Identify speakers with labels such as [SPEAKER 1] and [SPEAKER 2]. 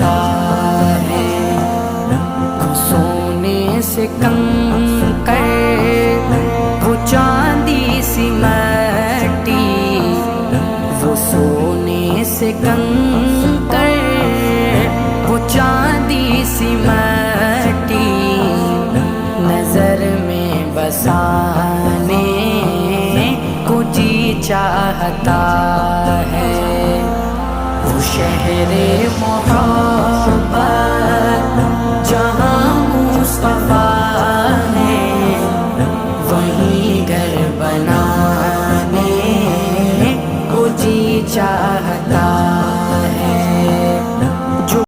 [SPEAKER 1] चाहता है। वो सोने से कंकर, वो चांदी सी मट्टी, वो सोने से कंकर, वो चांदी सी मट्टी, नजर में बसाने को जी चाहता